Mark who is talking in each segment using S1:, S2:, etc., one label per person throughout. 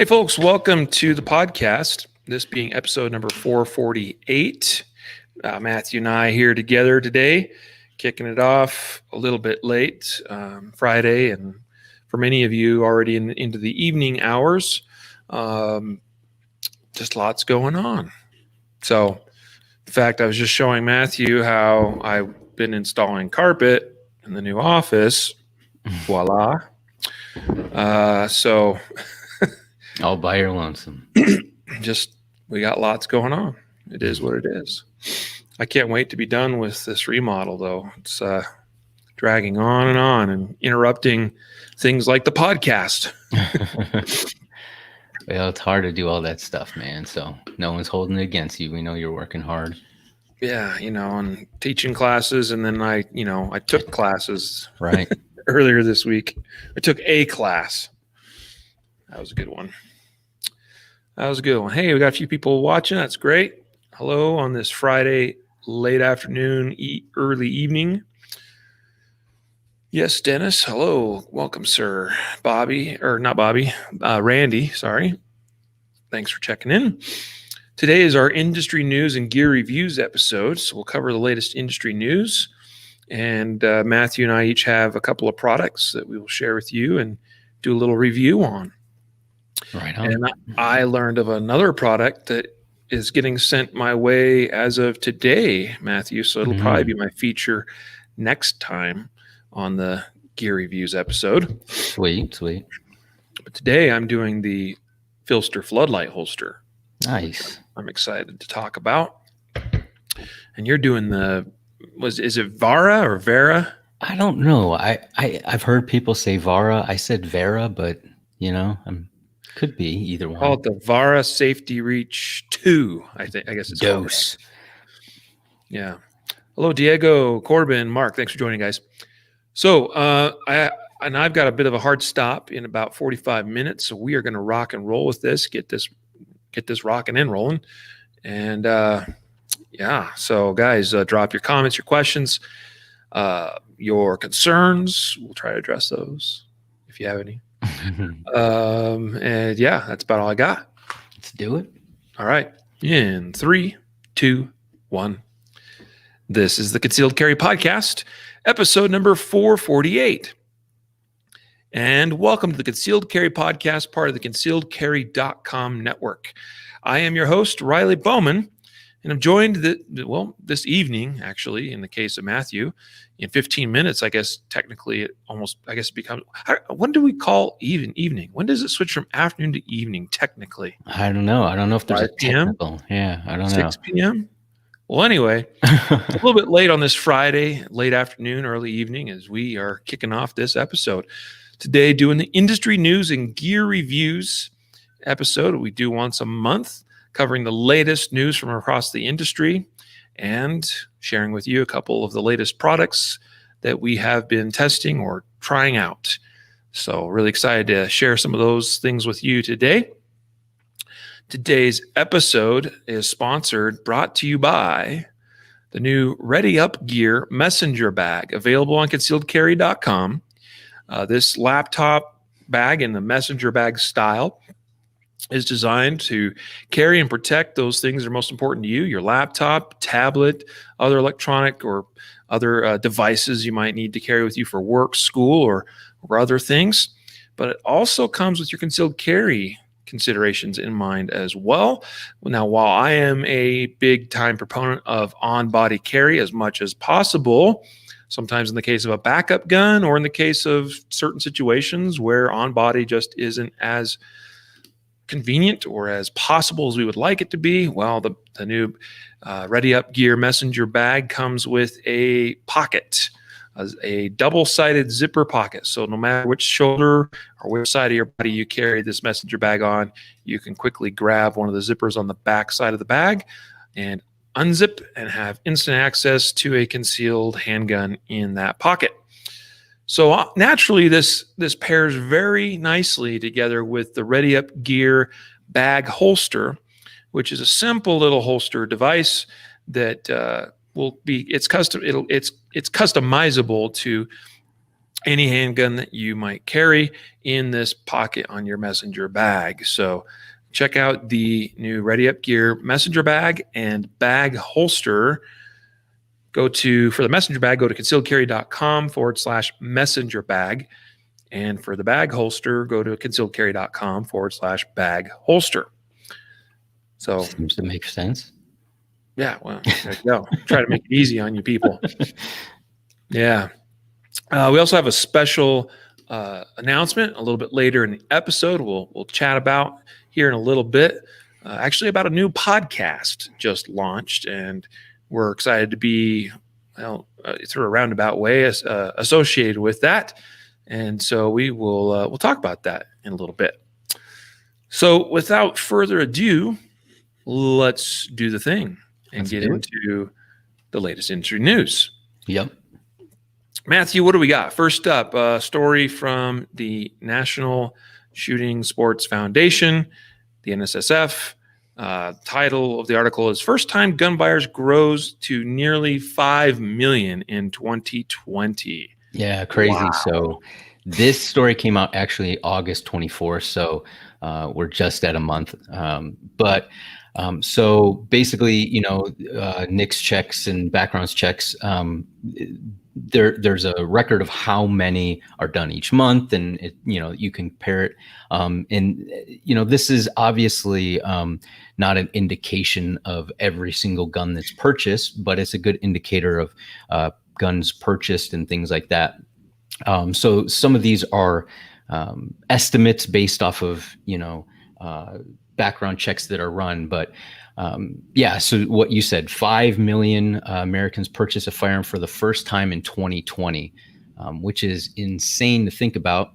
S1: Hey, folks, welcome to the podcast. This being episode number 448. Matthew and I here together today, kicking it off a little bit late, Friday, and for many of you already into the evening hours. Just lots going on. So, in fact, I was just showing Matthew how I've been installing carpet in the new office. Voila. So...
S2: All by your lonesome.
S1: We got lots going on. It is what it is. I can't wait to be done with this remodel, though. It's dragging on and interrupting things like the podcast.
S2: Well, it's hard to do all that stuff, man. So no one's holding it against you. We know you're working hard.
S1: Yeah, and teaching classes, and then I took classes
S2: right
S1: earlier this week. I took a class. That was a good one. Hey, we got a few people watching. That's great. Hello on this Friday, late afternoon, early evening. Yes, Dennis. Hello. Welcome, sir. Randy. Sorry. Thanks for checking in. Today is our industry news and gear reviews episode. So we'll cover the latest industry news. And Matthew and I each have a couple of products that we will share with you and do a little review on.
S2: Right on.
S1: And I learned of another product that is getting sent my way as of today, Matthew. So it'll probably be my feature next time on the gear reviews episode.
S2: Sweet.
S1: But today I'm doing the PHLster Floodlight holster.
S2: Nice.
S1: I'm excited to talk about. And you're doing is it Vara or Vara?
S2: I don't know. I've heard people say Vara. I said Vara, but could be either one.
S1: Call it the Vara Safety Reach 2, I guess it's
S2: Dose.
S1: Yeah. Hello, Diego, Corbin, Mark. Thanks for joining, guys. So I've got a bit of a hard stop in about 45 minutes, so we are going to rock and roll with this, get this rocking and rolling. And so guys, drop your comments, your questions, your concerns. We'll try to address those if you have any. And that's about all I got.
S2: Let's do it.
S1: All right. In 3, 2, 1. This is the Concealed Carry Podcast, episode number 448. And welcome to the Concealed Carry Podcast, part of the concealedcarry.com network. I am your host, Riley Bowman, and I'm joined this evening, actually, in the case of Matthew, in 15 minutes, I guess, technically, it becomes, when do we call evening? When does it switch from afternoon to evening, technically?
S2: I don't know. I don't know if there's a technical. Yeah, I don't know.
S1: 6 p.m.? Well, anyway, a little bit late on this Friday, late afternoon, early evening, as we are kicking off this episode. Today, doing the industry news and gear reviews episode we do once a month, covering the latest news from across the industry and sharing with you a couple of the latest products that we have been testing or trying out. So really excited to share some of those things with you today. Today's episode is brought to you by the new Ready Up Gear messenger bag, available on concealedcarry.com. This laptop bag in the messenger bag style is designed to carry and protect those things that are most important to you, your laptop, tablet, other electronic or other devices you might need to carry with you for work, school, or other things. But it also comes with your concealed carry considerations in mind as well. Now, while I am a big-time proponent of on-body carry as much as possible, sometimes in the case of a backup gun or in the case of certain situations where on-body just isn't as convenient or as possible as we would like it to be, well, the new Ready Up Gear messenger bag comes with a pocket, a double-sided zipper pocket. So no matter which shoulder or which side of your body you carry this messenger bag on, you can quickly grab one of the zippers on the back side of the bag and unzip and have instant access to a concealed handgun in that pocket. So naturally, this pairs very nicely together with the Ready Up Gear bag holster, which is a simple little holster device that it's customizable to any handgun that you might carry in this pocket on your messenger bag. So check out the new Ready Up Gear messenger bag and bag holster. For the messenger bag, go to concealedcarry.com/messenger bag. And for the bag holster, go to concealedcarry.com/bag holster. So
S2: seems to make sense.
S1: Yeah, well, there you go. Try to make it easy on you people. Yeah. We also have a special announcement a little bit later in the episode. We'll chat about here in a little bit. Actually, about a new podcast just launched, and we're excited to be, through a roundabout way, associated with that. And so we'll talk about that in a little bit. So, without further ado, let's do the thing and get into the latest industry news.
S2: Yep.
S1: Matthew, what do we got? First up, a story from the National Shooting Sports Foundation, the NSSF. Title of the article is First Time Gun Buyers Grows to Nearly 5 Million in 2020.
S2: Yeah, crazy.
S1: Wow.
S2: So this story came out actually August 24th. So we're just at a month. So basically, NICS checks and backgrounds checks, there's a record of how many are done each month, and you can compare it. This is obviously not an indication of every single gun that's purchased, but it's a good indicator of guns purchased and things like that. So some of these are estimates based off of background checks that are run, but so what you said, 5 million Americans purchased a firearm for the first time in 2020, which is insane to think about.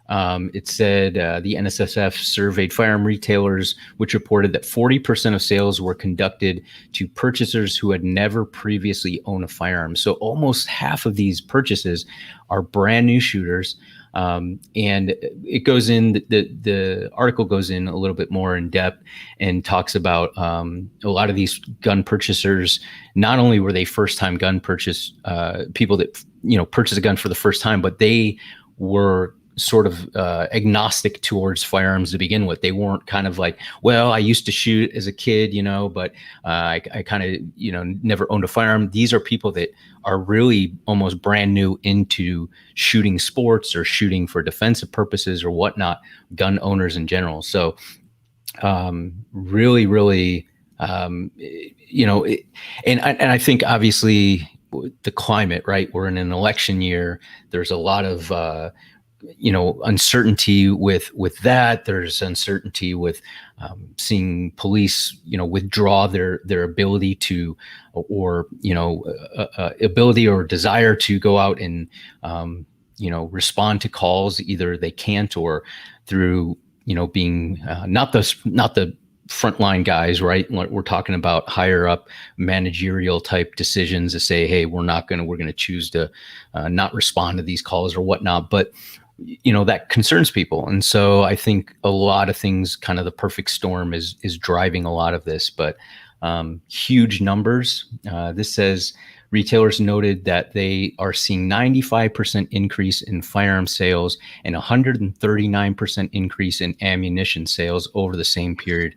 S2: It said the NSSF surveyed firearm retailers, which reported that 40% of sales were conducted to purchasers who had never previously owned a firearm. So almost half of these purchases are brand new shooters. And it goes in, the article goes in a little bit more in depth and talks about a lot of these gun purchasers. Not only were they first time gun purchase people that purchase a gun for the first time, but they were sort of agnostic towards firearms to begin with. They weren't kind of like, well, I used to shoot as a kid, but I kind of never owned a firearm. These are people that are really almost brand new into shooting sports or shooting for defensive purposes or whatnot, gun owners in general. So really and I think obviously the climate, right? We're in an election year. There's a lot of uncertainty with that. There's uncertainty with seeing police, withdraw their ability to, or ability or desire to go out and respond to calls. Either they can't, or through being not the frontline guys, right? We're talking about higher up managerial type decisions to say, hey, we're going to choose to not respond to these calls or whatnot. But that concerns people. And so I think a lot of things, kind of the perfect storm is driving a lot of this, but huge numbers. This says retailers noted that they are seeing 95% increase in firearm sales and 139% increase in ammunition sales over the same period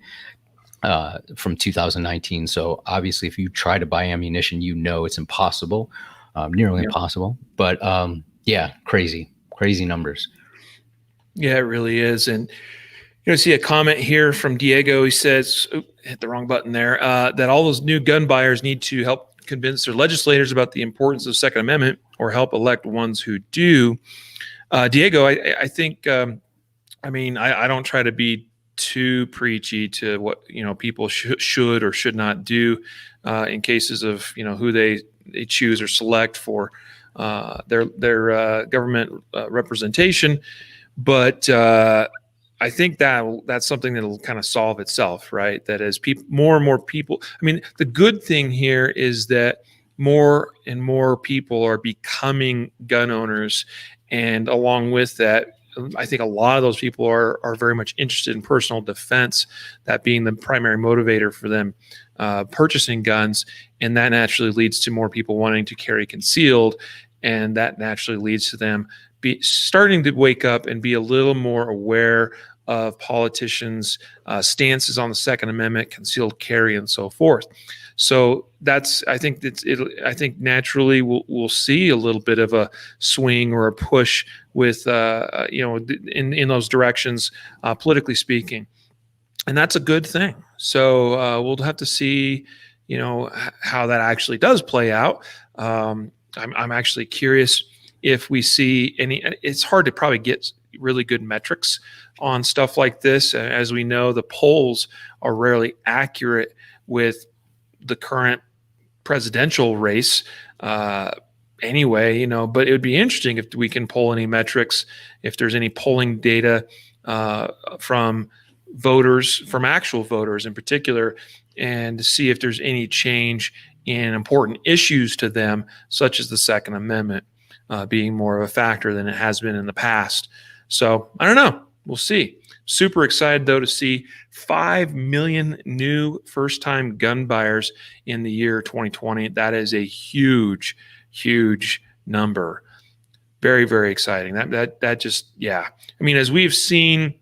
S2: from 2019. So obviously if you try to buy ammunition, it's impossible, nearly impossible, but crazy numbers.
S1: Yeah, it really is. And see a comment here from Diego. He says, hit the wrong button there, that all those new gun buyers need to help convince their legislators about the importance of the Second Amendment or help elect ones who do. Diego, I think, I don't try to be too preachy to what, people should or should not do in cases of, who they choose or select for their government representation. But I think that's something that'll kind of solve itself, right? That as more and more people, the good thing here is that more and more people are becoming gun owners. And along with that, I think a lot of those people are very much interested in personal defense, that being the primary motivator for them purchasing guns. And that naturally leads to more people wanting to carry concealed. And that naturally leads to them be starting to wake up and be a little more aware of politicians' stances on the Second Amendment, concealed carry, and so forth. So I think naturally we'll see a little bit of a swing or a push with in those directions, politically speaking, and that's a good thing. So we'll have to see, how that actually does play out. I'm actually curious if we see any. It's hard to probably get really good metrics on stuff like this. As we know, the polls are rarely accurate with the current presidential race anyway, but it would be interesting if we can pull any metrics, if there's any polling data from voters, from actual voters in particular, and to see if there's any change in important issues to them, such as the Second Amendment being more of a factor than it has been in the past. So I don't know. We'll see. Super excited, though, to see 5 million new first-time gun buyers in the year 2020. That is a huge, huge number. Very, very exciting. That just, yeah. I mean, as we've seen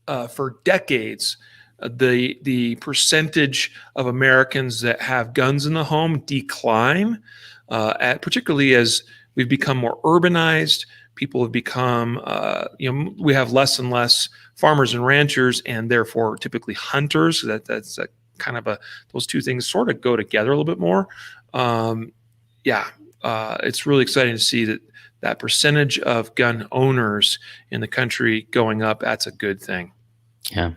S1: for decades, the percentage of Americans that have guns in the home decline, particularly as we've become more urbanized. People have become, we have less and less farmers and ranchers, and therefore typically hunters. That's a kind of those two things sort of go together a little bit more. It's really exciting to see that percentage of gun owners in the country going up. That's a good thing.
S2: Yeah.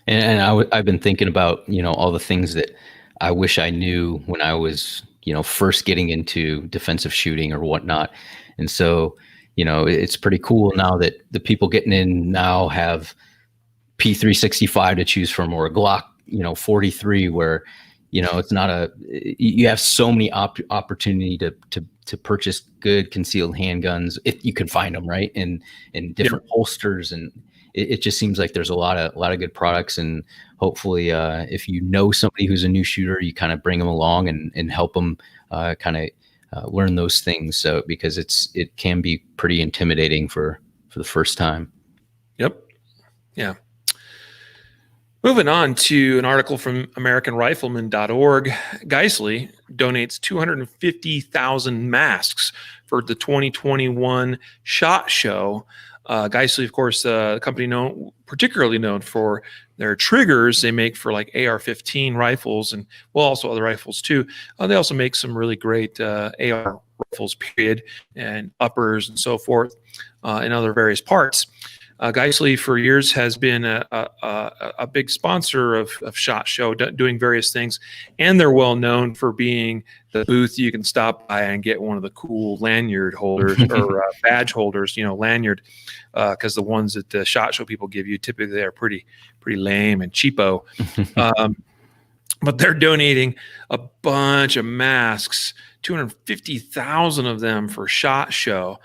S2: And I've been thinking about, all the things that I wish I knew when I was, first getting into defensive shooting or whatnot. And so, it's pretty cool now that the people getting in now have P365 to choose from, or a Glock, 43, where, it's not you have so many opportunity to purchase good concealed handguns if you can find them, right? In different holsters, and it just seems like there's a lot of good products. And hopefully if somebody who's a new shooter, you kind of bring them along and help them learn those things. So, because it can be pretty intimidating for the first time.
S1: Yep. Yeah. Moving on to an article from AmericanRifleman.org. Geissele donates 250,000 masks for the 2021 SHOT Show. Geissele, of course, a company particularly known for their triggers they make for like AR-15 rifles, and also other rifles too. They also make some really great AR rifles, period, and uppers and so forth, and other various parts. Geissele for years has been a big sponsor of SHOT Show, doing various things, and they're well known for being the booth you can stop by and get one of the cool lanyard holders or badge holders, lanyard, because the ones that the SHOT Show people give you typically are pretty lame and cheapo. But they're donating a bunch of masks, 250,000 of them for SHOT Show.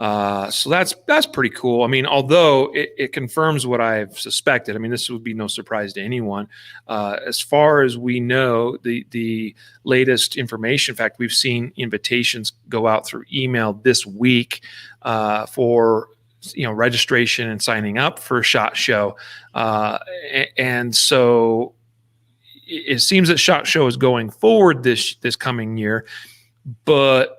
S1: So that's pretty cool. I mean, although it confirms what I've suspected. I mean, this would be no surprise to anyone. As far as we know, the latest information, in fact, we've seen invitations go out through email this week for registration and signing up for SHOT Show. And so it seems that SHOT Show is going forward this coming year, but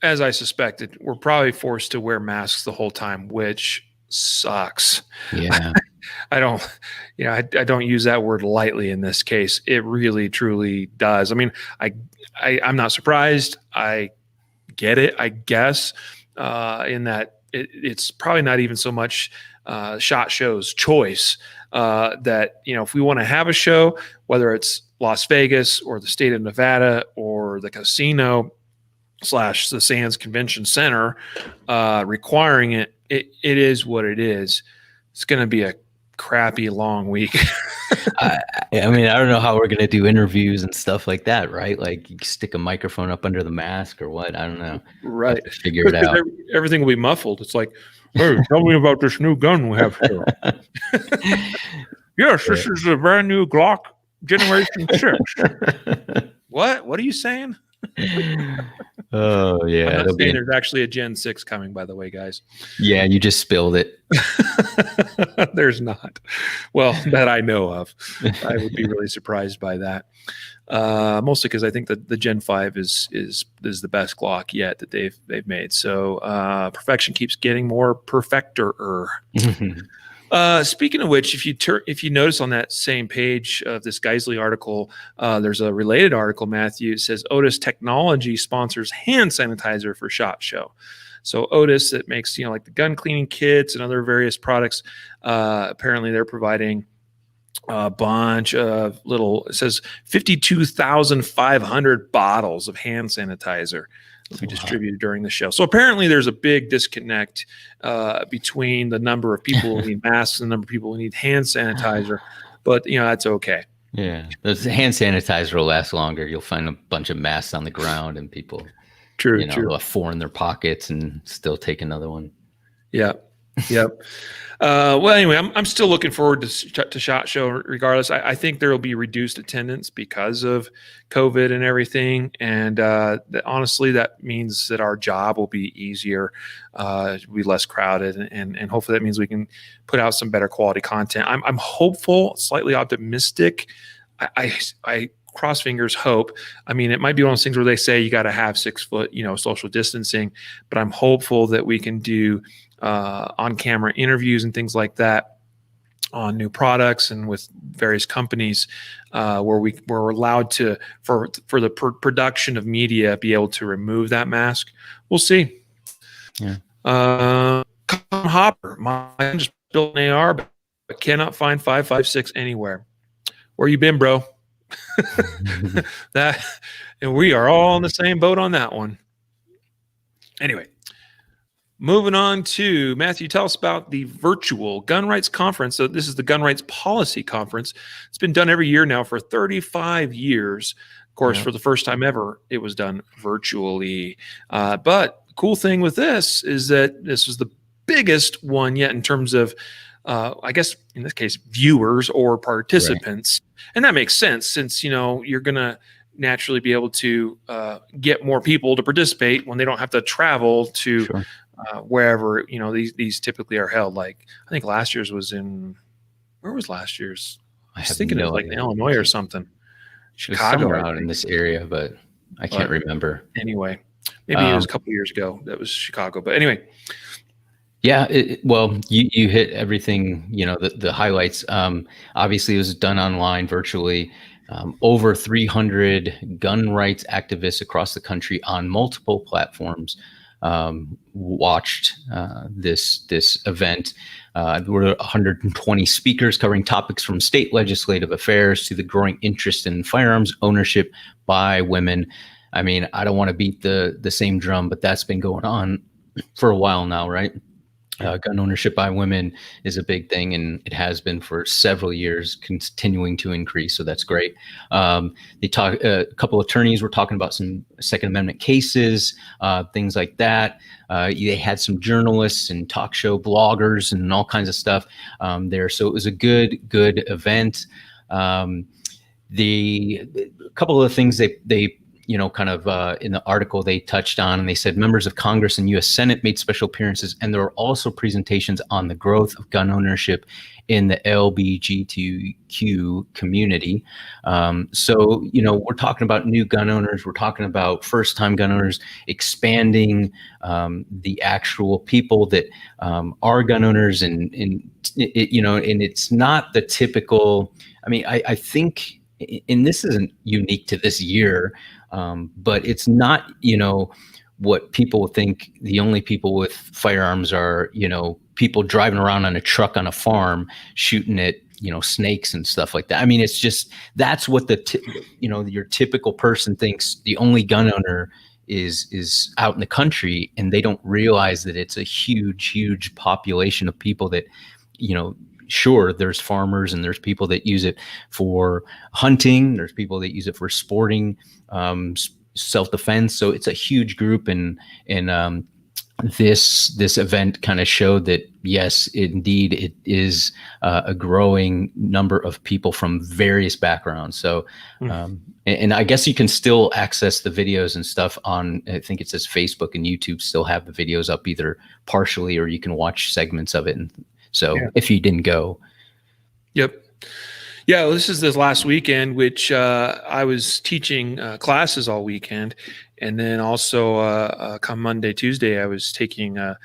S1: as I suspected, we're probably forced to wear masks the whole time, which sucks.
S2: Yeah.
S1: I don't use that word lightly in this case. It really, truly does. I mean, I'm not surprised. I get it, I guess, in that it's probably not even so much SHOT Show's choice that, if we want to have a show, whether it's Las Vegas or the state of Nevada or the casino / the Sands Convention Center requiring it is what it is. It's going to be a crappy long week.
S2: I mean, I don't know how we're going to do interviews and stuff like that, right? Like you stick a microphone up under the mask or what? I don't know.
S1: Right.
S2: Have to figure it out.
S1: Everything will be muffled. It's like, hey, tell me about this new gun we have here. Yes, this is a brand new Glock Generation 6. What are you saying?
S2: Oh yeah,
S1: I'm not
S2: it'll
S1: saying
S2: be.
S1: there's actually a Gen 6 coming, by the way, guys.
S2: Yeah, you just spilled it.
S1: There's not. Well, that I know of. I would be really surprised by that. Mostly because I think that the Gen 5 is the best Glock yet that they've made. So perfection keeps getting more perfecter. Speaking of which, if you notice on that same page of this Geisley article, there's a related article. Matthew, it says Otis Technology sponsors hand sanitizer for SHOT Show. So Otis, that makes like the gun cleaning kits and other various products. Apparently, they're providing a bunch of little. It says 52,500 bottles of hand sanitizer will be distributed during the show. So apparently there's a big disconnect between the number of people who need masks and the number of people who need hand sanitizer. But that's okay.
S2: Yeah, the hand sanitizer will last longer. You'll find a bunch of masks on the ground and people,
S1: True.
S2: they'll have 4 in their pockets and still take another one.
S1: Yeah. Yep. Well, anyway, I'm still looking forward to SHOT Show regardless. I think there will be reduced attendance because of COVID and everything. And honestly, that means that our job will be easier, be less crowded. And hopefully that means we can put out some better quality content. I'm hopeful, slightly optimistic. I cross fingers hope. I mean, it might be one of those things where they say you got to have 6 foot, social distancing, but I'm hopeful that we can do on-camera interviews and things like that on new products and with various companies where we're allowed to, for the production of media, be able to remove that mask. We'll see.
S2: Yeah.
S1: Hopper, my just built an AR, but cannot find 5.56 anywhere. Where you been, bro? And we are all in the same boat on that one. Anyway. Moving on to Matthew, tell us about the virtual gun rights conference. So this is the gun rights policy conference. It's been done every year now for 35 years. Of course, for the first time ever, it was done virtually. But the cool thing with this is that this was the biggest one yet in terms of, I guess, in this case, viewers or participants. Right. And that makes sense since, you're going to naturally be able to get more people to participate when they don't have to travel to wherever these typically are held. Like I think last year's was in where was last year's? I was thinking it was like in Illinois or something. Chicago
S2: out in this area, but I can't remember.
S1: Anyway, maybe it was a couple years ago. That was Chicago. But anyway.
S2: Yeah, well, you hit everything. The highlights. Obviously, it was done online, virtually. Over 300 gun rights activists across the country on multiple platforms watched this event. There were 120 speakers covering topics from state legislative affairs to the growing interest in firearms ownership by women. I mean, I don't want to beat the same drum, but that's been going on for a while now, right? Gun ownership by women is a big thing, and it has been for several years, continuing to increase. So that's great. They talk. A couple of attorneys were talking about some Second Amendment cases, things like that. They had some journalists and talk show bloggers and all kinds of stuff there. So it was a good event. The couple of things they kind of in the article they touched on, and they said members of Congress and U.S. Senate made special appearances, and there were also presentations on the growth of gun ownership in the LGBTQ community. So, we're talking about new gun owners, we're talking about first-time gun owners, expanding the actual people that are gun owners, and it's not the typical. I mean, I think. And this isn't unique to this year, but it's not, what people think the only people with firearms are, people driving around on a truck on a farm shooting at, snakes and stuff like that. I mean, it's just, that's what your typical person thinks the only gun owner is out in the country, and they don't realize that it's a huge population of people that, sure, there's farmers and there's people that use it for hunting. There's people that use it for sporting, self-defense. So it's a huge group, and this event kind of showed that yes, indeed, it is a growing number of people from various backgrounds. So, and I guess you can still access the videos and stuff on. I think it says Facebook and YouTube still have the videos up either partially, or you can watch segments of it. And so, if you didn't go,
S1: Yep. Yeah, well, this is this last weekend, which I was teaching classes all weekend. And then also come Monday, Tuesday, I was taking a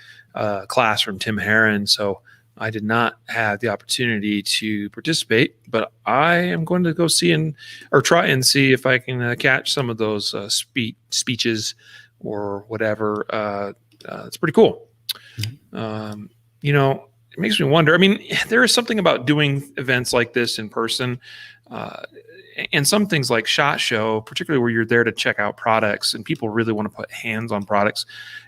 S1: class from Tim Herron. So I did not have the opportunity to participate, but I am going to go see or try and see if I can catch some of those speeches or whatever. It's pretty cool. You know, it makes me wonder. I mean, there is something about doing events like this in person, and some things like SHOT Show, particularly where you're there to check out products and people really want to put hands on products.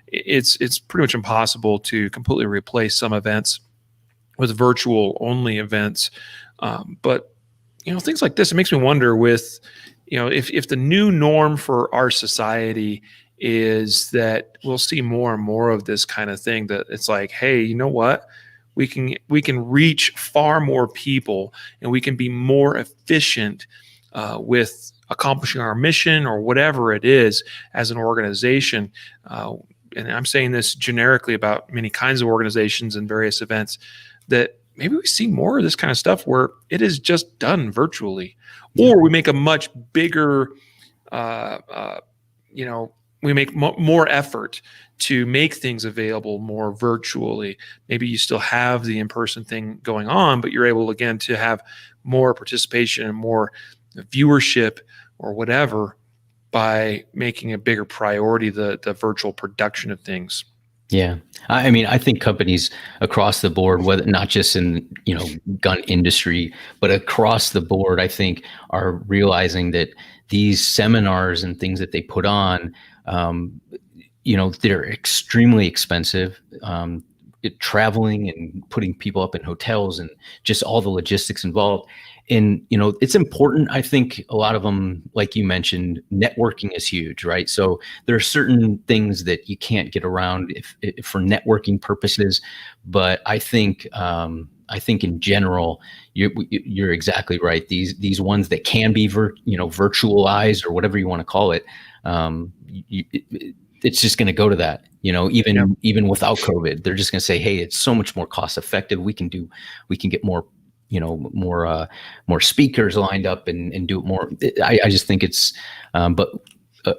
S1: It's pretty much impossible to completely replace some events with virtual only events. But you know, things like this, it makes me wonder with, you know, if the new norm for our society is that we'll see more and more of this kind of thing, that it's like, hey, you know what? We can reach far more people, and we can be more efficient with accomplishing our mission or whatever it is as an organization. And I'm saying this generically about many kinds of organizations and various events, that maybe we see more of this kind of stuff where it is just done virtually, or we make a much bigger, you know, we make more effort to make things available more virtually. Maybe you still have the in-person thing going on, but you're able, again, to have more participation and more viewership or whatever by making a bigger priority the virtual production of things.
S2: Yeah. I mean, I think companies across the board, whether not just in, you know, gun industry, but across the board, I think are realizing that these seminars and things that they put on, you know, they're extremely expensive. Traveling and putting people up in hotels and just all the logistics involved. And, you know, it's important. I think a lot of them, like you mentioned, networking is huge, right? So there are certain things that you can't get around if for networking purposes. But I think in general, you're exactly right. These ones that can be virtualized or whatever you want to call it, it's just going to go to that. You know, even without COVID, they're just going to say, hey, it's so much more cost effective. We can get more, you know, more speakers lined up and do it more. I just think it's, but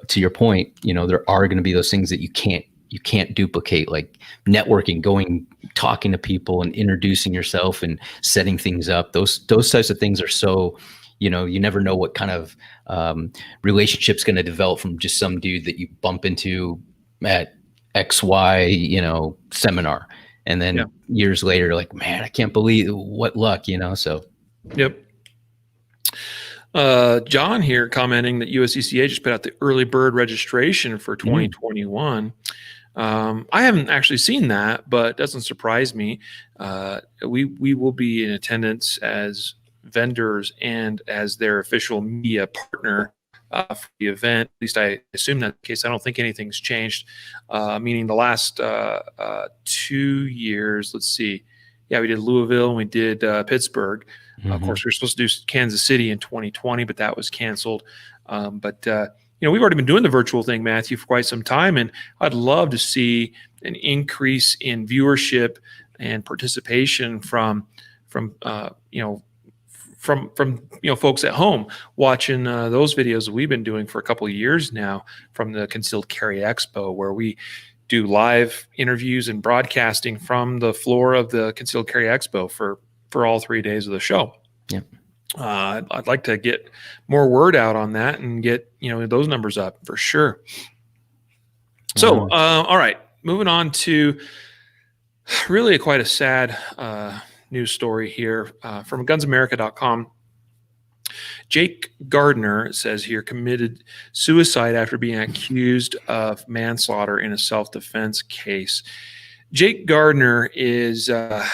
S2: to your point, you know, there are going to be those things that you can't duplicate, like networking, talking to people and introducing yourself and setting things up. Those types of things are so, you know, you never know what kind of relationship's going to develop from just some dude that you bump into at XY, you know, seminar. And then years later, like, man, I can't believe what luck, you know? So.
S1: Yep. John here commenting that USCCA just put out the early bird registration for 2021. I haven't actually seen that, but it doesn't surprise me. We will be in attendance as vendors and as their official media partner for the event. At least I assume that's the case. I don't think anything's changed, meaning the last 2 years, let's see. Yeah, we did Louisville and we did Pittsburgh. Of course, we were supposed to do Kansas City in 2020, but that was canceled. But you know, we've already been doing the virtual thing, Matthew, for quite some time, and I'd love to see an increase in viewership and participation from folks at home watching those videos that we've been doing for a couple of years now from the Concealed Carry Expo, where we do live interviews and broadcasting from the floor of the Concealed Carry Expo for all 3 days of the show.
S2: Yep.
S1: I'd like to get more word out on that and get, you know, those numbers up for sure. So, all right, moving on to really quite a sad news story here from GunsAmerica.com. Jake Gardner, says here, committed suicide after being accused of manslaughter in a self-defense case. Jake Gardner is kind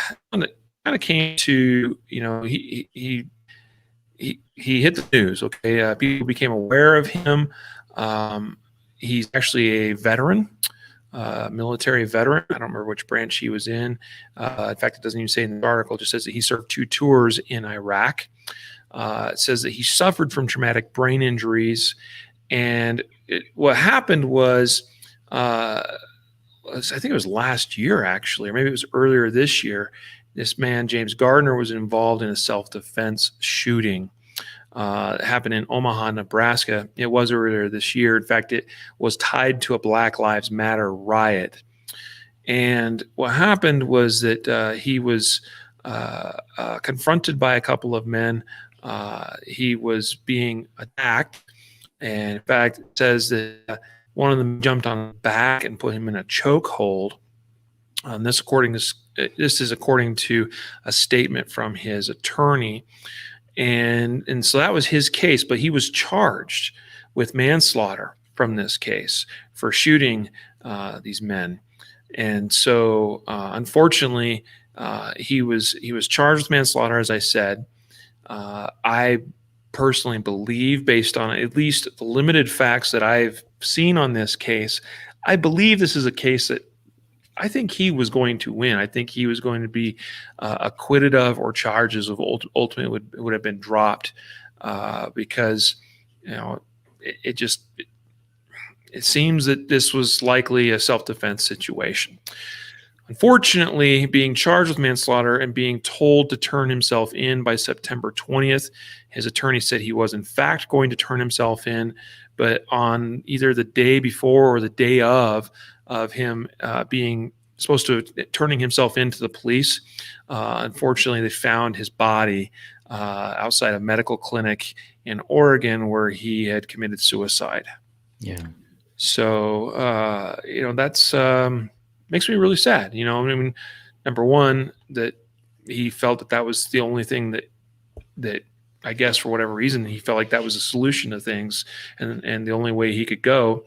S1: of came to, you know, he hit the news. People became aware of him. He's actually a veteran. military veteran. I don't remember which branch he was in. In fact, it doesn't even say in the article. It just says that he served 2 tours in Iraq. It says that he suffered from traumatic brain injuries. And what happened was, I think it was last year, actually, or maybe it was earlier this year. This man, James Gardner, was involved in a self-defense shooting. It happened in Omaha, Nebraska. It was earlier this year. In fact, it was tied to a Black Lives Matter riot. And what happened was that he was confronted by a couple of men. He was being attacked. And in fact, it says that one of them jumped on his back and put him in a chokehold. This is according to a statement from his attorney. And so that was his case, but he was charged with manslaughter from this case for shooting these men. And so, unfortunately, he was charged with manslaughter, as I said. I personally believe, based on at least the limited facts that I've seen on this case, I believe this is a case that I think he was going to win. I think he was going to be acquitted of, or charges of ultimately would have been dropped, because it seems that this was likely a self-defense situation. Unfortunately, being charged with manslaughter and being told to turn himself in by September 20th, his attorney said he was in fact going to turn himself in, but on either the day before or the day of him being supposed to turning himself into the police, unfortunately, they found his body outside a medical clinic in Oregon where he had committed suicide.
S2: Yeah.
S1: So, that's makes me really sad. I mean, number one, that he felt that was the only thing that I guess for whatever reason he felt like that was a solution to things, and the only way he could go,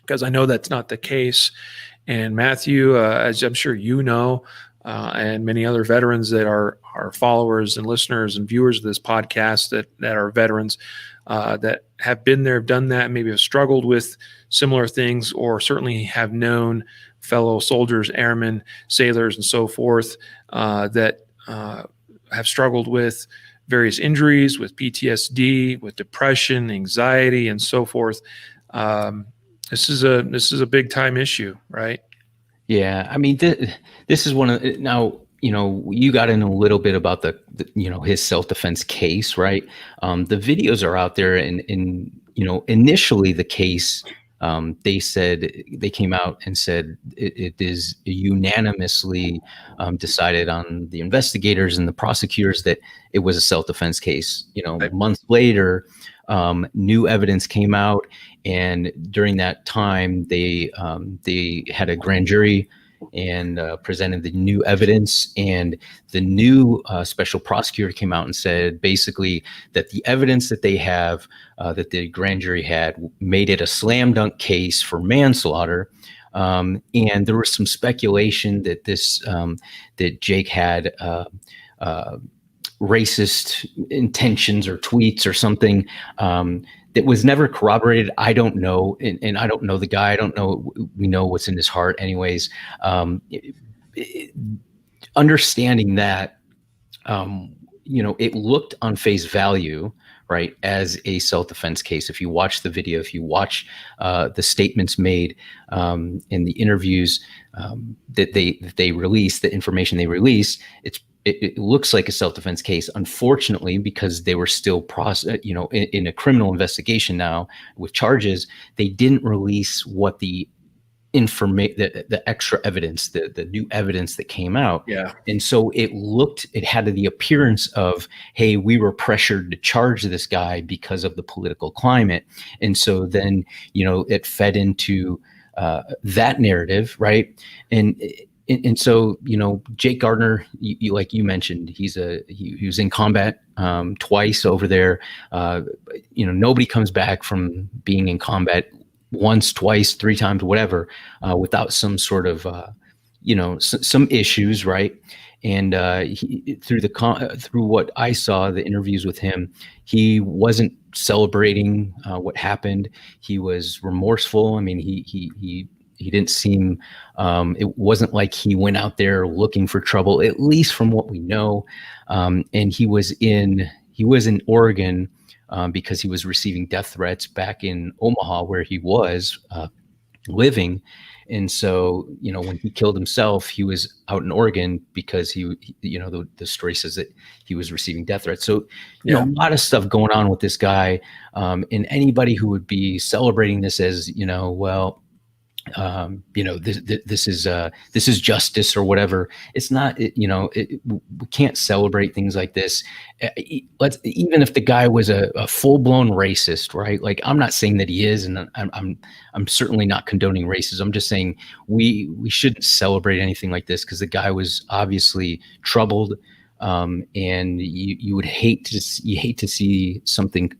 S1: because I know that's not the case. And Matthew, as I'm sure you know, and many other veterans that are followers and listeners and viewers of this podcast that are veterans that have been there, have done that, maybe have struggled with similar things, or certainly have known fellow soldiers, airmen, sailors, and so forth that have struggled with various injuries, with PTSD, with depression, anxiety, and so forth. This is a big time issue, right?
S2: Yeah, I mean, this is one of now. You got in a little bit about the his self-defense case, right? The videos are out there, and initially the case, they came out and said it is unanimously decided on the investigators and the prosecutors that it was a self-defense case.
S1: Right.
S2: Months later, new evidence came out, and during that time, they had a grand jury and presented the new evidence, and the new special prosecutor came out and said basically that the evidence that they have, that the grand jury had, made it a slam dunk case for manslaughter. And there was some speculation that that Jake had racist intentions or tweets or something that was never corroborated. I don't know, and I don't know the guy. I don't know. We know what's in his heart, anyways. Understanding that, it looked on face value, right, as a self-defense case. If you watch the video, if you watch the statements made in the interviews that they release, the information they release, it looks like a self-defense case. Unfortunately, because they were still in a criminal investigation now with charges, they didn't release what the extra evidence, the new evidence that came out.
S1: Yeah.
S2: And so it had the appearance of, hey, we were pressured to charge this guy because of the political climate. And so then, it fed into that narrative, right? And so, Jake Gardner, like you mentioned, he was in combat twice over there. Nobody comes back from being in combat once, twice, 3 times, whatever, without some sort of, some issues, right? And through what I saw, the interviews with him, he wasn't celebrating what happened. He was remorseful. I mean, he didn't seem. It wasn't like he went out there looking for trouble, at least from what we know. And he was in Oregon because he was receiving death threats back in Omaha, where he was living. And so, when he killed himself, he was out in Oregon because the story says that he was receiving death threats. So, a lot of stuff going on with this guy. And anybody who would be celebrating this as, this is justice or whatever. It's not, we can't celebrate things like this. Even if the guy was a full blown racist, right? Like, I'm not saying that he is, and I'm certainly not condoning racism. I'm just saying we shouldn't celebrate anything like this, because the guy was obviously troubled. And you hate to see something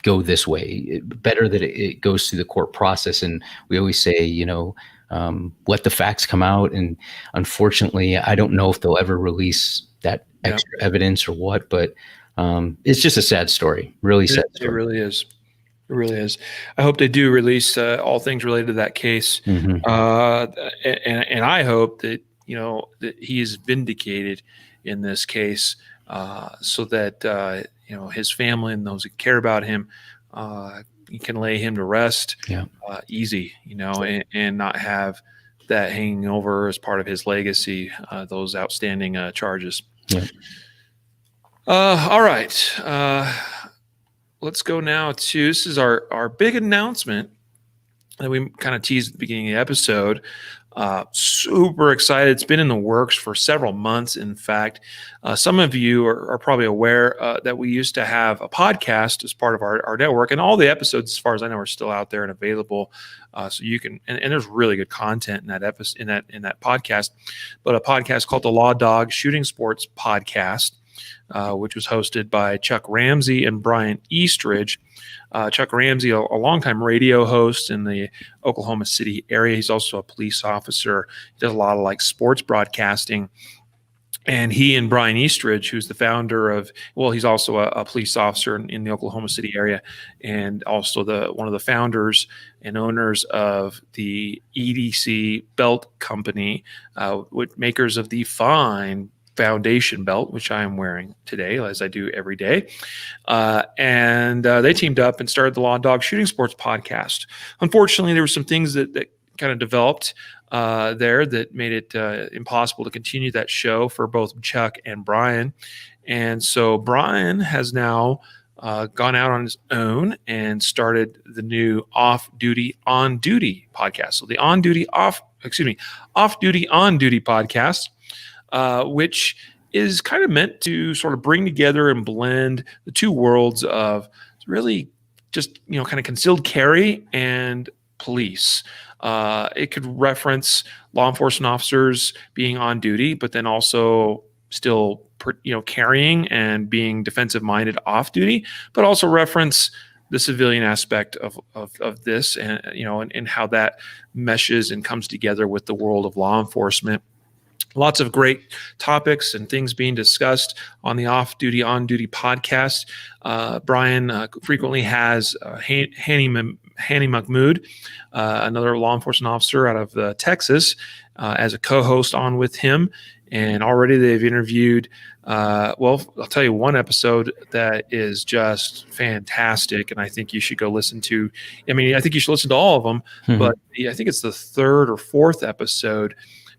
S2: go this way. Better that it goes through the court process. And we always say, let the facts come out. And unfortunately, I don't know if they'll ever release that extra evidence or what, but it's just a sad story. Really sad story.
S1: It really is. It really is. I hope they do release all things related to that case.
S2: Mm-hmm.
S1: And I hope that, that he is vindicated in this case, so that, his family and those who care about him, you can lay him to rest easy, and not have that hanging over as part of his legacy, those outstanding charges.
S2: Yeah.
S1: All right. Let's go now to, this is our big announcement that we kind of teased at the beginning of the episode. Super excited. It's been in the works for several months. In fact, some of you are probably aware that we used to have a podcast as part of our network, and all the episodes, as far as I know, are still out there and available. So you can, and there's really good content in that episode, in that podcast. But a podcast called the Law Dog Shooting Sports Podcast, which was hosted by Chuck Ramsey and Brian Eastridge. Chuck Ramsey, a longtime radio host in the Oklahoma City area. He's also a police officer. He does a lot of sports broadcasting. And he and Brian Eastridge, who's the founder of, he's also a police officer in the Oklahoma City area, and also one of the founders and owners of the EDC Belt Company, with makers of the fine foundation belt, which I am wearing today, as I do every day. And they teamed up and started the Law Dog Shooting Sports Podcast. Unfortunately, there were some things that kind of developed there that made it impossible to continue that show for both Chuck and Brian. And so Brian has now gone out on his own and started the new Off-Duty On-Duty podcast. So the Off-Duty On-Duty podcast, which is kind of meant to sort of bring together and blend the two worlds of really just, kind of concealed carry and police. It could reference law enforcement officers being on duty, but then also still, carrying and being defensive minded off duty, but also reference the civilian aspect of this, and, and how that meshes and comes together with the world of law enforcement. Lots of great topics and things being discussed on the Off-Duty On-Duty podcast. Brian frequently has Hani Mahmoud, another law enforcement officer out of Texas, as a co-host on with him. And already they've interviewed, I'll tell you one episode that is just fantastic, and I think you should go listen to. I think you should listen to all of them, but I think it's the third or fourth episode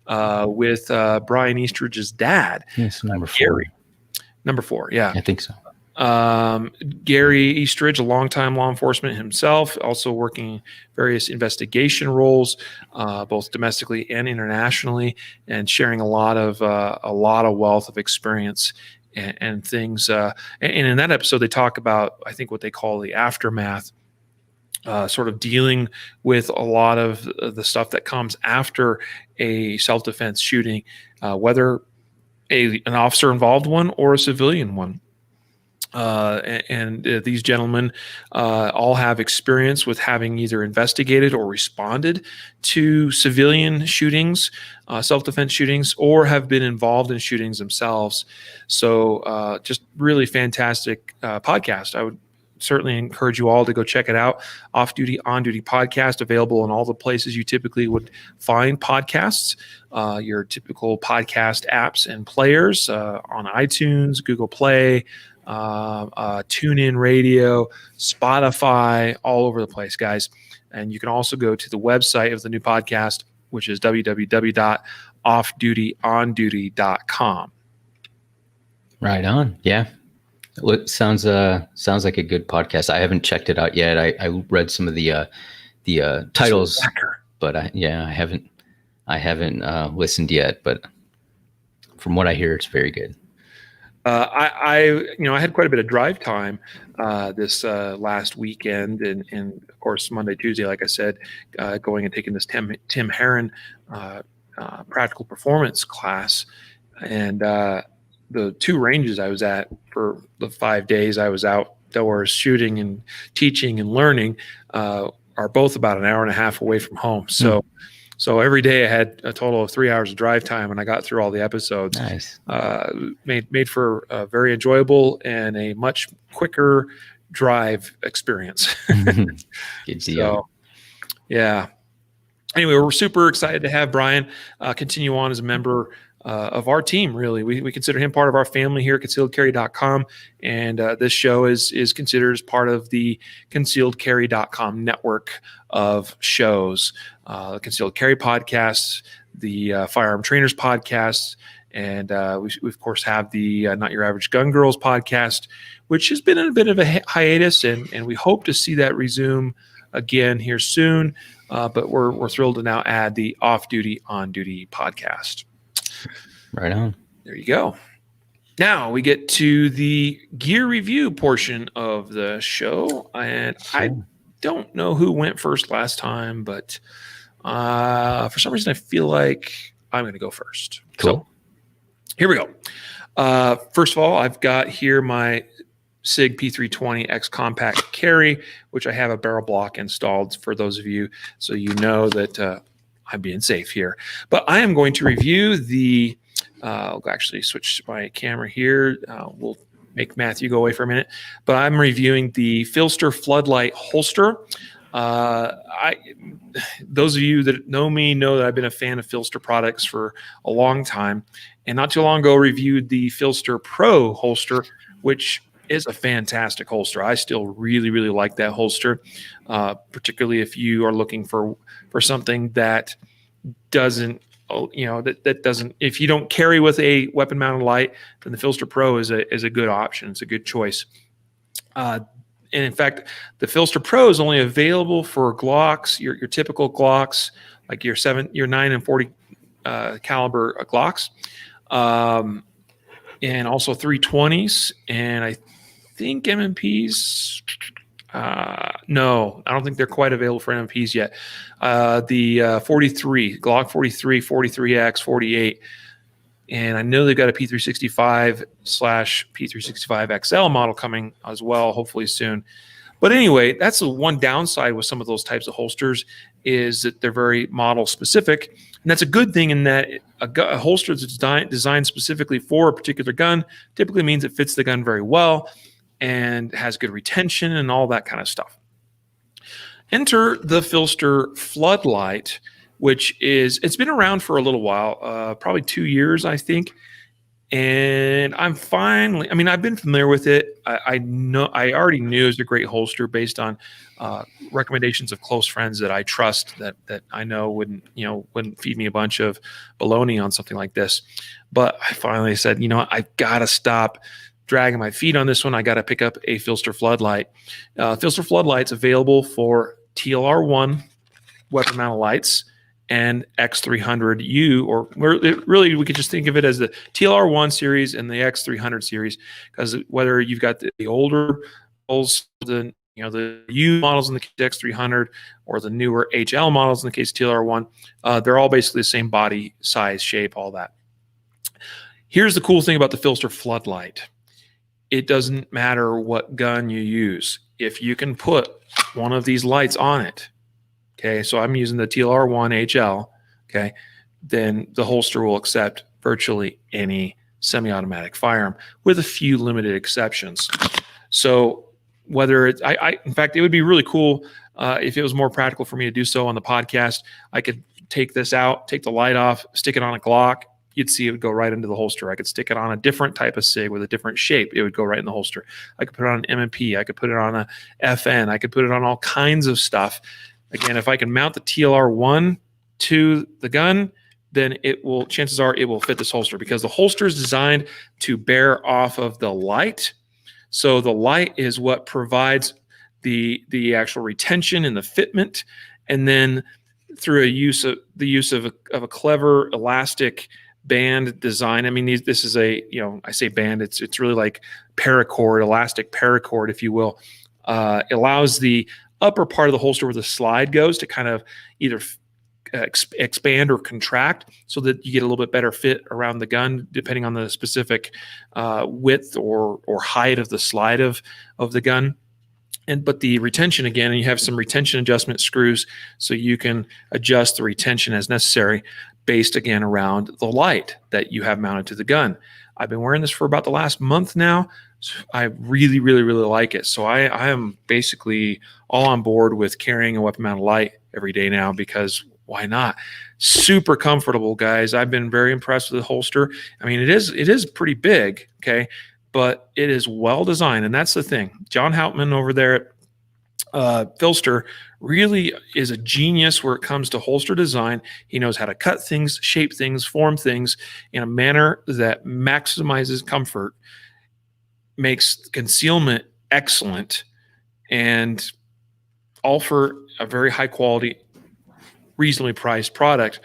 S1: with Brian Eastridge's dad.
S2: Yes, number 4.
S1: Gary. Number 4, yeah.
S2: I think so.
S1: Gary Eastridge, a longtime law enforcement himself, also working various investigation roles, both domestically and internationally, and sharing a lot of wealth of experience and things. And in that episode, they talk about, I think, what they call the aftermath. Sort of dealing with a lot of the stuff that comes after a self-defense shooting, whether an officer involved one or a civilian one. And these gentlemen all have experience with having either investigated or responded to civilian shootings, self-defense shootings, or have been involved in shootings themselves. So just really fantastic podcast. I would certainly encourage you all to go check it out. Off Duty, On Duty podcast, available in all the places you typically would find podcasts, your typical podcast apps and players, on iTunes, Google Play, TuneIn Radio, Spotify, all over the place, guys. And you can also go to the website of the new podcast, which is www.offdutyonduty.com.
S2: Right on. Yeah. Well, it sounds like a good podcast. I haven't checked it out yet. I read some of the titles, but I haven't listened yet. But from what I hear, it's very good.
S1: I had quite a bit of drive time this last weekend, and of course Monday, Tuesday, like I said, going and taking this Tim Herron practical performance class, and the two ranges I was at for the 5 days I was outdoors shooting and teaching and learning are both about an hour and a half away from home. So every day I had a total of 3 hours of drive time, and I got through all the episodes.
S2: Nice.
S1: Made for a very enjoyable and a much quicker drive experience.
S2: Good deal.
S1: So, yeah. Anyway, we're super excited to have Brian continue on as a member of our team. Really, we consider him part of our family here at concealedcarry.com, and this show is considered as part of the concealedcarry.com network of shows. The Concealed Carry podcasts, the Firearm Trainers podcasts, and we of course have the Not Your Average Gun Girls podcast, which has been in a bit of a hiatus, and we hope to see that resume again here soon. But we're thrilled to now add the Off Duty, On Duty podcast.
S2: Right on.
S1: There you go. Now we get to the gear review portion of the show, and I don't know who went first last time, but for some reason I feel like I'm going to go first.
S2: Cool.
S1: So here we go. First of all, I've got here my SIG P320 X Compact Carry, which I have a barrel block installed for those of you, so you know that I'm being safe here. But I am going to review the I'll actually switch my camera here. We'll make Matthew go away for a minute. But I'm reviewing the PHLster Floodlight holster. Those of you that know me know that I've been a fan of PHLster products for a long time. And not too long ago, reviewed the PHLster Pro holster, which is a fantastic holster. I still really, really like that holster, particularly if you are looking for something that doesn't, that doesn't, if you don't carry with a weapon mounted light, then the PHLster Pro is a good option. It's a good choice. And in fact, the PHLster Pro is only available for Glocks, your typical Glocks, like your 9 and 40 caliber Glocks, and also 320s, and I think MMPs. No, I don't think they're quite available for MMPs yet. The 43, Glock 43, 43X, 48, and I know they've got a P365/P365 XL model coming as well, hopefully soon. But anyway, that's the one downside with some of those types of holsters, is that they're very model specific, and that's a good thing in that a holster that's designed specifically for a particular gun typically means it fits the gun very well and has good retention and all that kind of stuff. Enter the PHLster Floodlight, which it's been around for a little while, probably 2 years, I think. And I've been familiar with it. I already knew it was a great holster based on recommendations of close friends that I trust, that I know wouldn't feed me a bunch of baloney on something like this. But I finally said, I've got to stop dragging my feet on this one. I got to pick up a PHLster Floodlight. PHLster Floodlight's available for TLR1 weapon mounted lights and X300U, or really we could just think of it as the TLR1 series and the X300 series, because whether you've got the older models, the U models in the case X300, or the newer HL models in the case TLR1, they're all basically the same body, size, shape, all that. Here's the cool thing about the PHLster Floodlight. It doesn't matter what gun you use. If you can put one of these lights on it, okay, so I'm using the TLR1 HL, okay, then the holster will accept virtually any semi-automatic firearm, with a few limited exceptions. So whether it's, in fact, it would be really cool if it was more practical for me to do so on the podcast. I could take this out, take the light off, stick it on a Glock. You'd see it would go right into the holster. I could stick it on a different type of SIG with a different shape. It would go right in the holster. I could put it on an M&P. I could put it on a FN. I could put it on all kinds of stuff. Again, if I can mount the TLR1 to the gun, then chances are it will fit this holster, because the holster is designed to bear off of the light. So the light is what provides the actual retention and the fitment. And then through the use of a clever elastic band design. I mean, this is I say band, it's really like paracord, elastic paracord, if you will. It allows the upper part of the holster where the slide goes to kind of either expand or contract, so that you get a little bit better fit around the gun, depending on the specific width or height of the slide of the gun. But the retention, again, and you have some retention adjustment screws, so you can adjust the retention as necessary based, again, around the light that you have mounted to the gun. I've been wearing this for about the last month now. So I really, really, really like it. So I am basically all on board with carrying a weapon mounted light every day now, because why not? Super comfortable, guys. I've been very impressed with the holster. I mean, it is pretty big, okay, but it is well designed, and that's the thing. John Hauptman over there at PHLster really is a genius where it comes to holster design. He knows how to cut things, shape things, form things in a manner that maximizes comfort, makes concealment excellent, and all for a very high quality, reasonably priced product.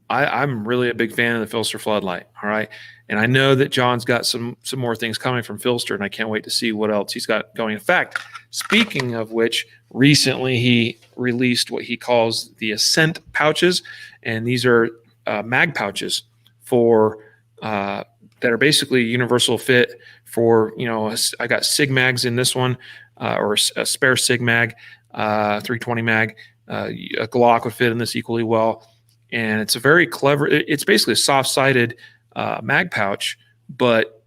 S1: I'm really a big fan of the PHLster Floodlight. All right. And I know that John's got some more things coming from PHLster, and I can't wait to see what else he's got going. In fact, speaking of which, recently he released what he calls the Ascent pouches. And these are mag pouches for that are basically universal fit for, I got SIG mags in this one, or a spare SIG mag, 320 mag. A Glock would fit in this equally well. And it's a very clever, it's basically a soft-sided mag pouch, but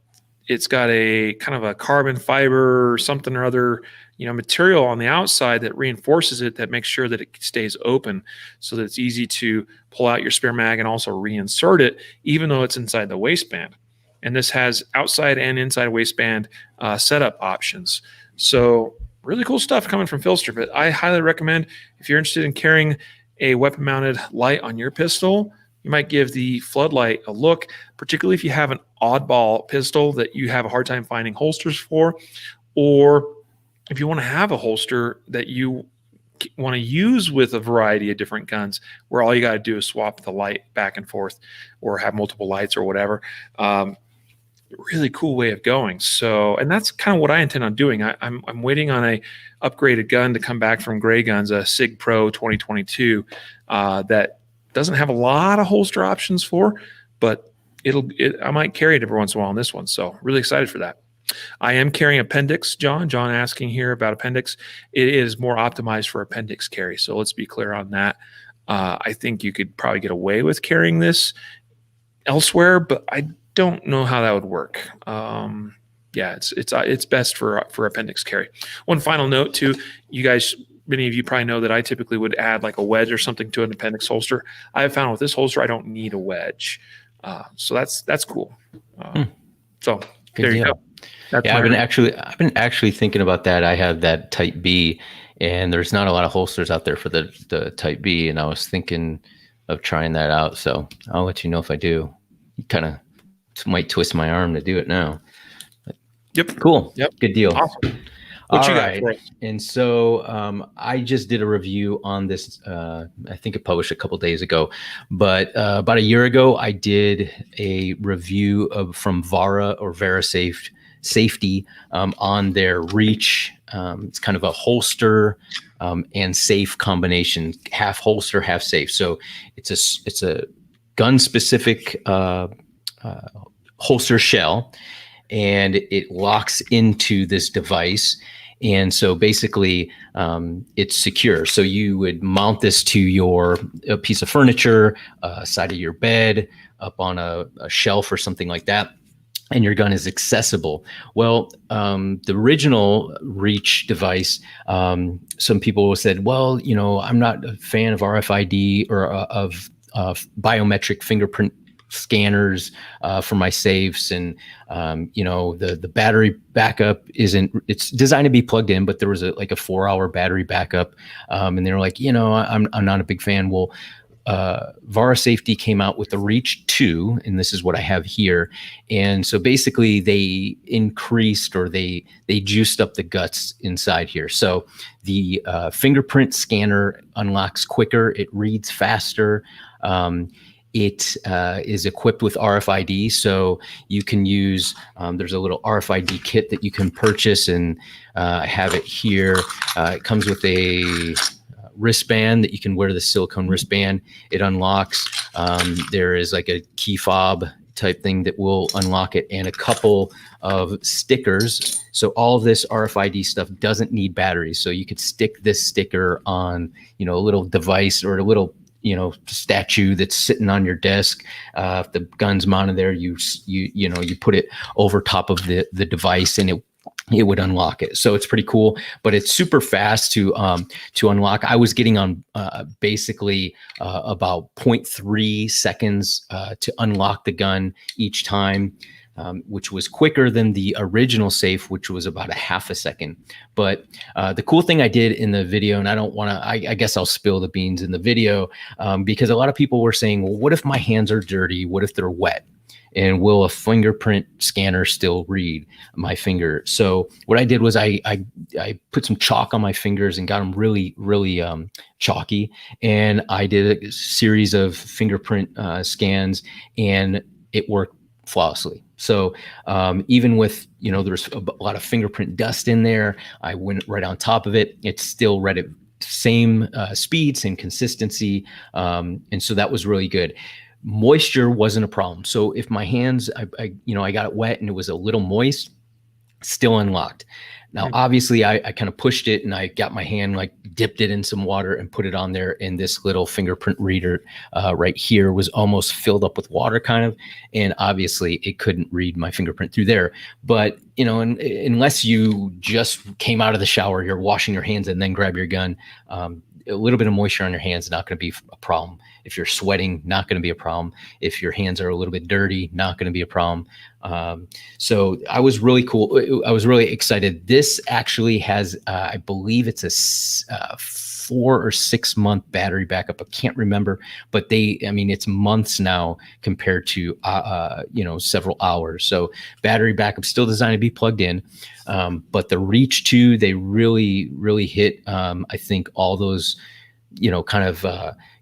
S1: it's got a kind of a carbon fiber or something or other, material on the outside that reinforces it, that makes sure that it stays open, so that it's easy to pull out your spare mag and also reinsert it, even though it's inside the waistband. And this has outside and inside waistband setup options. So really cool stuff coming from PHLster, but I highly recommend, if you're interested in carrying a weapon-mounted light on your pistol, you might give the Floodlight a look, particularly if you have an oddball pistol that you have a hard time finding holsters for, or if you want to have a holster that you want to use with a variety of different guns, where all you got to do is swap the light back and forth, or have multiple lights or whatever. Really cool way of going. So, and that's kind of what I intend on doing. I'm waiting on a upgraded gun to come back from Gray Guns, a SIG Pro 2022, that doesn't have a lot of holster options for, but I might carry it every once in a while on this one. So really excited for that. I am carrying appendix, John asking here about appendix. It is more optimized for appendix carry. So let's be clear on that. I think you could probably get away with carrying this elsewhere, but I don't know how that would work. Yeah, it's best for appendix carry. One final note too, you guys, many of you probably know that I typically would add like a wedge or something to an appendix holster. I have found with this holster, I don't need a wedge. So that's cool. So
S2: Good
S1: there you
S2: deal.
S1: go. That's
S2: I've been actually thinking about that. I have that Type B, and there's not a lot of holsters out there for the Type B, and I was thinking of trying that out. So I'll let you know if I do. You kind of might twist my arm to do it now. But
S1: Yep.
S2: Cool.
S1: Yep.
S2: Good deal.
S1: Awesome. What you got for us?
S2: And so I just did a review on this. I think it published a couple days ago, but about a year ago, I did a review from Vara Safety on their Reach. It's kind of a holster and safe combination, half holster, half safe. So it's a gun specific holster shell, and it locks into this device. And so basically it's secure. So you would mount this to a piece of furniture, side of your bed, up on a shelf or something like that. and your gun is accessible. Well, the original Reach device, some people said, well, I'm not a fan of RFID or of biometric fingerprint scanners for my safes, and the battery backup it's designed to be plugged in, but there was a 4-hour battery backup, and they were like, I'm not a big fan. Well, Vara Safety came out with the Reach 2, and this is what I have here. And so basically they increased, or they juiced up the guts inside here. So the fingerprint scanner unlocks quicker, it reads faster. It is equipped with RFID, so you can use, there's a little RFID kit that you can purchase, and I have it here. It comes with a wristband that you can wear, the silicone wristband. It unlocks. There is like a key fob type thing that will unlock it, and a couple of stickers. So all of this RFID stuff doesn't need batteries. So you could stick this sticker on, a little device or a little, statue that's sitting on your desk. If the gun's mounted there, you put it over top of the device, and it would unlock it. So it's pretty cool, but it's super fast to unlock. I was getting on basically about 0.3 seconds to unlock the gun each time, which was quicker than the original safe, which was about a half a second. But the cool thing I did in the video, and I don't want to, I guess I'll spill the beans in the video, because a lot of people were saying, well, what if my hands are dirty? What if they're wet? And will a fingerprint scanner still read my finger? So what I did was I put some chalk on my fingers and got them really, really chalky. And I did a series of fingerprint scans, and it worked flawlessly. So even with, there's a lot of fingerprint dust in there, I went right on top of it. It still read it same speed, same consistency. And so that was really good. Moisture wasn't a problem. So if my hands, I got it wet and it was a little moist, still unlocked. Now, obviously I kind of pushed it, and I got my hand, dipped it in some water and put it on there. And this little fingerprint reader right here was almost filled up with water kind of. And obviously it couldn't read my fingerprint through there. But, unless you just came out of the shower, you're washing your hands and then grab your gun, a little bit of moisture on your hands is not going to be a problem. If you're sweating, not going to be a problem. If your hands are a little bit dirty, not going to be a problem. So I was really cool. I was really excited. This actually has, I believe it's a 4 or 6 month battery backup. I can't remember, but it's months now compared to, several hours. So battery backup still designed to be plugged in. But the Reach 2, they really, really hit, I think, all those,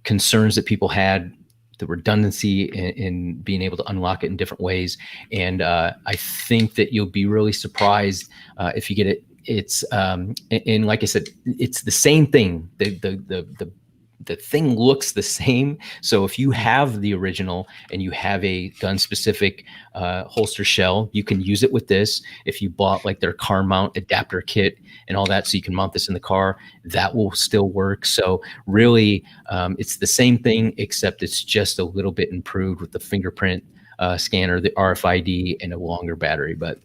S2: concerns that people had, the redundancy in being able to unlock it in different ways. And I think that you'll be really surprised if you get it. It's and like I said, it's the same thing. The thing looks the same. So if you have the original and you have a gun specific holster shell, you can use it with this. If you bought their car mount adapter kit and all that, so you can mount this in the car, that will still work. So really, it's the same thing, except it's just a little bit improved with the fingerprint scanner, the RFID, and a longer battery. But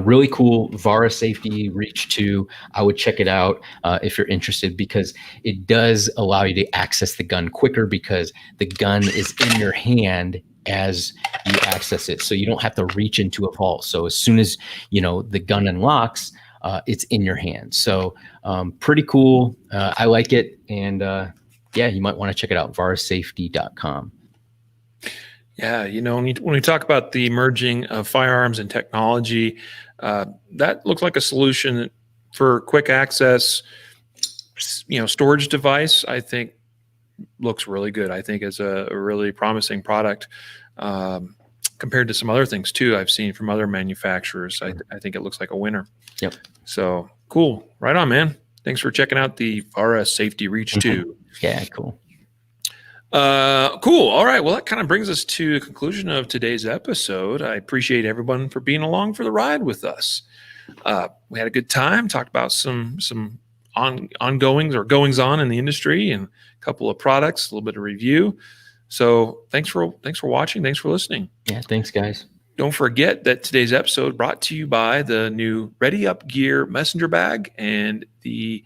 S2: really cool. Vara Safety Reach 2. I would check it out if you're interested, because it does allow you to access the gun quicker, because the gun is in your hand as you access it. So you don't have to reach into a vault. So as soon as, the gun unlocks, it's in your hand. So pretty cool. I like it. And you might want to check it out, varasafety.com.
S1: Yeah, when we talk about the merging of firearms and technology, that looks like a solution for quick access, storage device. I think looks really good. I think it's a really promising product compared to some other things too I've seen from other manufacturers. I think it looks like a winner.
S2: Yep.
S1: So cool. Right on, man. Thanks for checking out the Vara Safety Reach 2.
S2: Yeah, cool.
S1: Cool. All right. Well, that kind of brings us to the conclusion of today's episode. I appreciate everyone for being along for the ride with us. We had a good time, talked about some ongoings or goings on in the industry, and a couple of products, a little bit of review. So thanks for watching. Thanks for listening.
S2: Yeah. Thanks, guys.
S1: Don't forget that today's episode brought to you by the new Ready Up Gear messenger bag, and it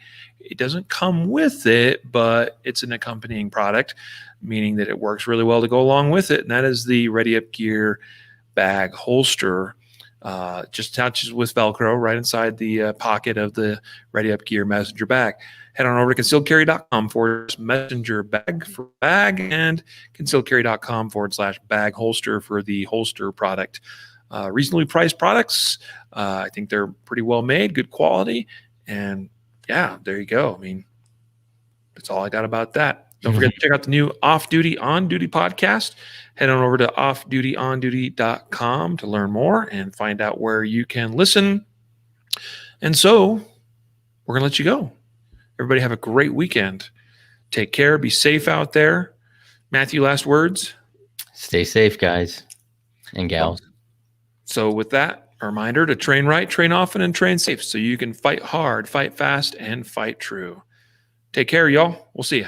S1: doesn't come with it, but it's an accompanying product, meaning that it works really well to go along with it, and that is the Ready Up Gear bag holster. Just attaches with Velcro right inside the pocket of the Ready Up Gear messenger bag. Head on over to concealedcarry.com /messenger bag for bag and concealedcarry.com /bag holster for the holster product. Reasonably priced products. I think they're pretty well made, good quality. And yeah, there you go. I mean, that's all I got about that. Don't forget to check out the new Off Duty On Duty podcast. Head on over to offdutyonduty.com to learn more and find out where you can listen. And so we're going to let you go. Everybody have a great weekend. Take care. Be safe out there. Matthew, last words?
S2: Stay safe, guys and gals.
S1: So with that, a reminder to train right, train often, and train safe so you can fight hard, fight fast, and fight true. Take care, y'all. We'll see you.